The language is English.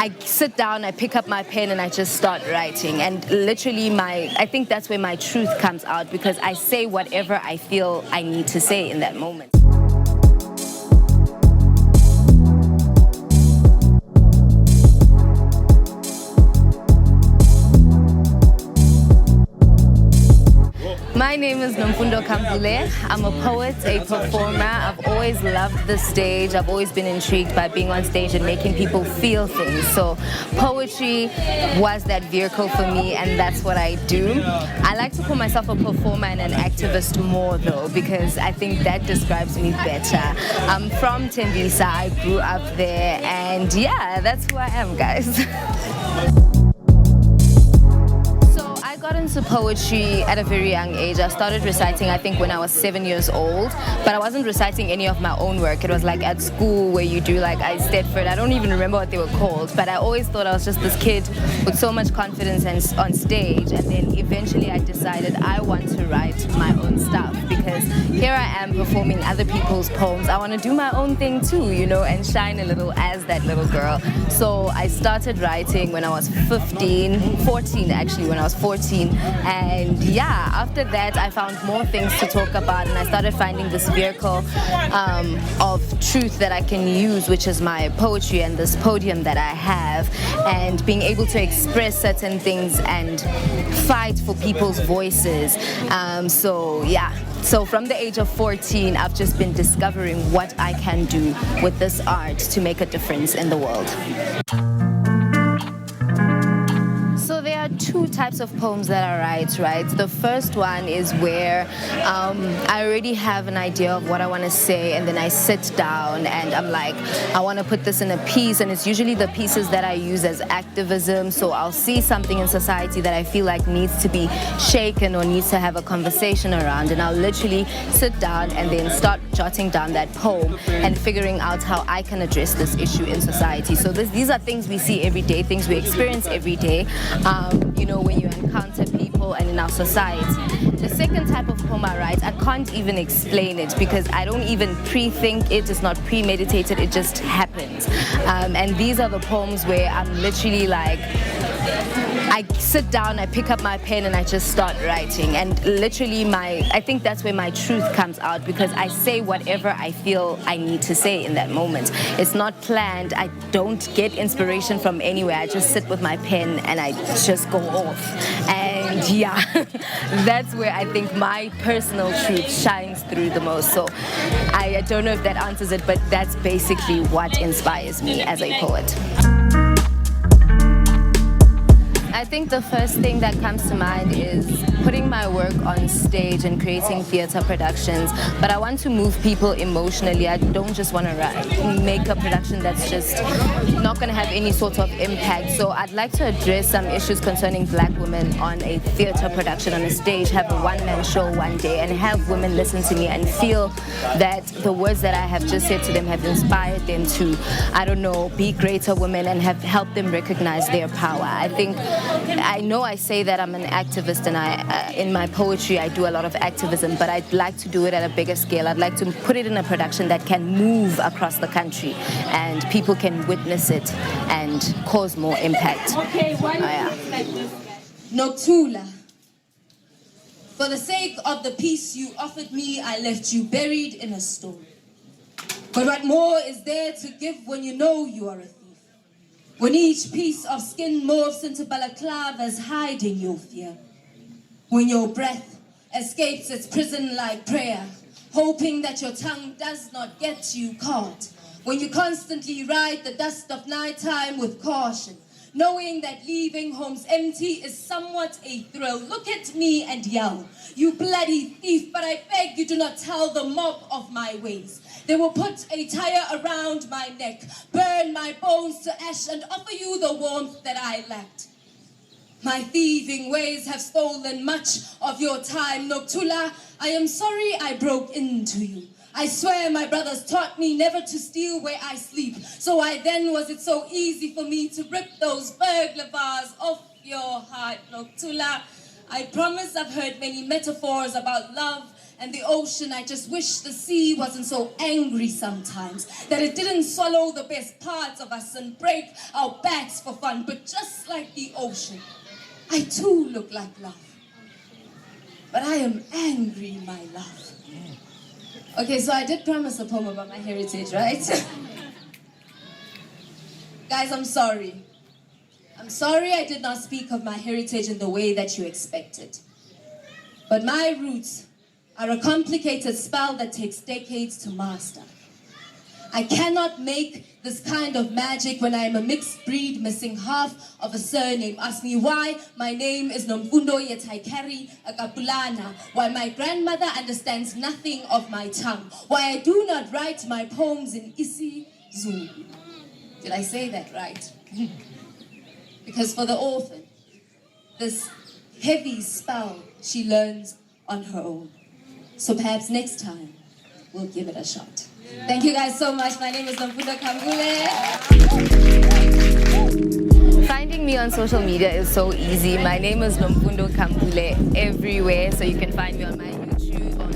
I sit down, I pick up my pen, and I just start writing. And literally, I think that's where my truth comes out, because I say whatever I feel I need to say in that moment. My name is Nomfundo Khambule. I'm a poet, a performer. I've always loved the stage. I've always been intrigued by being on stage and making people feel things. So poetry was that vehicle for me, and that's what I do. I like to call myself a performer and an activist more, though, because I think that describes me better. I'm from Tembisa. I grew up there, and yeah, that's who I am, guys. I got into poetry at a very young age. I started reciting, I think, when I was 7 years old, but I wasn't reciting any of my own work. It was like at school where you do like I Stedford. I don't even remember what they were called, but I always thought I was just this kid with so much confidence and on stage. And then eventually I decided I want to write my own stuff, because here I am performing other people's poems. I want to do my own thing too, you know, and shine a little as that little girl. So I started writing when I was 14 actually, when I was 14. And yeah, after that I found more things to talk about, and I started finding this vehicle of truth that I can use, which is my poetry and this podium that I have, and being able to express certain things and fight for people's voices. So yeah. So from the age of 14, I've just been discovering what I can do with this art to make a difference in the world. So there are two types of poems that I write, right? The first one is where I already have an idea of what I want to say, and then I sit down and I'm like, I want to put this in a piece, and it's usually the pieces that I use as activism. So I'll see something in society that I feel like needs to be shaken or needs to have a conversation around, and I'll literally sit down and then start jotting down that poem and figuring out how I can address this issue in society. So these are things we see every day, things we experience every day. You know, when you encounter people and in our society. The second type of poem I write, I can't even explain it, because I don't even pre-think it. It's not premeditated, it just happens. And these are the poems where I'm literally like, I sit down, I pick up my pen, and I just start writing. And literally I think that's where my truth comes out, because I say whatever I feel I need to say in that moment. It's not planned. I don't get inspiration from anywhere. I just sit with my pen and I just go off. And yeah, that's where I think my personal truth shines through the most. So I don't know if that answers it, but that's basically what inspires me as a poet. I think the first thing that comes to mind is putting my work on stage and creating theater productions. But I want to move people emotionally. I don't just want to make a production that's just not going to have any sort of impact. So I'd like to address some issues concerning Black women on a theater production, on a stage, have a one-man show one day, and have women listen to me and feel that the words that I have just said to them have inspired them to, I don't know, be greater women and have helped them recognize their power. I know I say that I'm an activist, and in my poetry I do a lot of activism, but I'd like to do it at a bigger scale. I'd like to put it in a production that can move across the country and people can witness it and cause more impact. Okay, Noctula. For the sake of the peace you offered me, I left you buried in a stone. But what more is there to give when you know you are a thief? When each piece of skin morphs into balaclavas hiding your fear. When your breath escapes its prison like prayer, hoping that your tongue does not get you caught. When you constantly ride the dust of nighttime with caution, knowing that leaving homes empty is somewhat a thrill. Look at me and yell, you bloody thief, but I beg you do not tell the mob of my ways. They will put a tire around my neck, burn my bones to ash, and offer you the warmth that I lacked. My thieving ways have stolen much of your time, Noctula. I am sorry I broke into you. I swear my brothers taught me never to steal where I sleep. So why then was it so easy for me to rip those burglar bars off your heart, Noctula? I promise I've heard many metaphors about love And the ocean, I just wish the sea wasn't so angry sometimes, that it didn't swallow the best parts of us and break our backs for fun. But just like the ocean, I too look like love. But I am angry, my love. Okay, so I did promise a poem about my heritage, right? Guys, I'm sorry. I'm sorry I did not speak of my heritage in the way that you expected. But my roots are a complicated spell that takes decades to master. I cannot make this kind of magic when I am a mixed breed missing half of a surname. Ask me why my name is Nomfundo Khambulei, why my grandmother understands nothing of my tongue, why I do not write my poems in isiZulu. Did I say that right? Because for the orphan, this heavy spell she learns on her own. So perhaps next time, we'll give it a shot. Thank you guys so much. My name is Nomfundo Khambule. Finding me on social media is so easy. My name is Nomfundo Khambule everywhere. So you can find me on my YouTube, on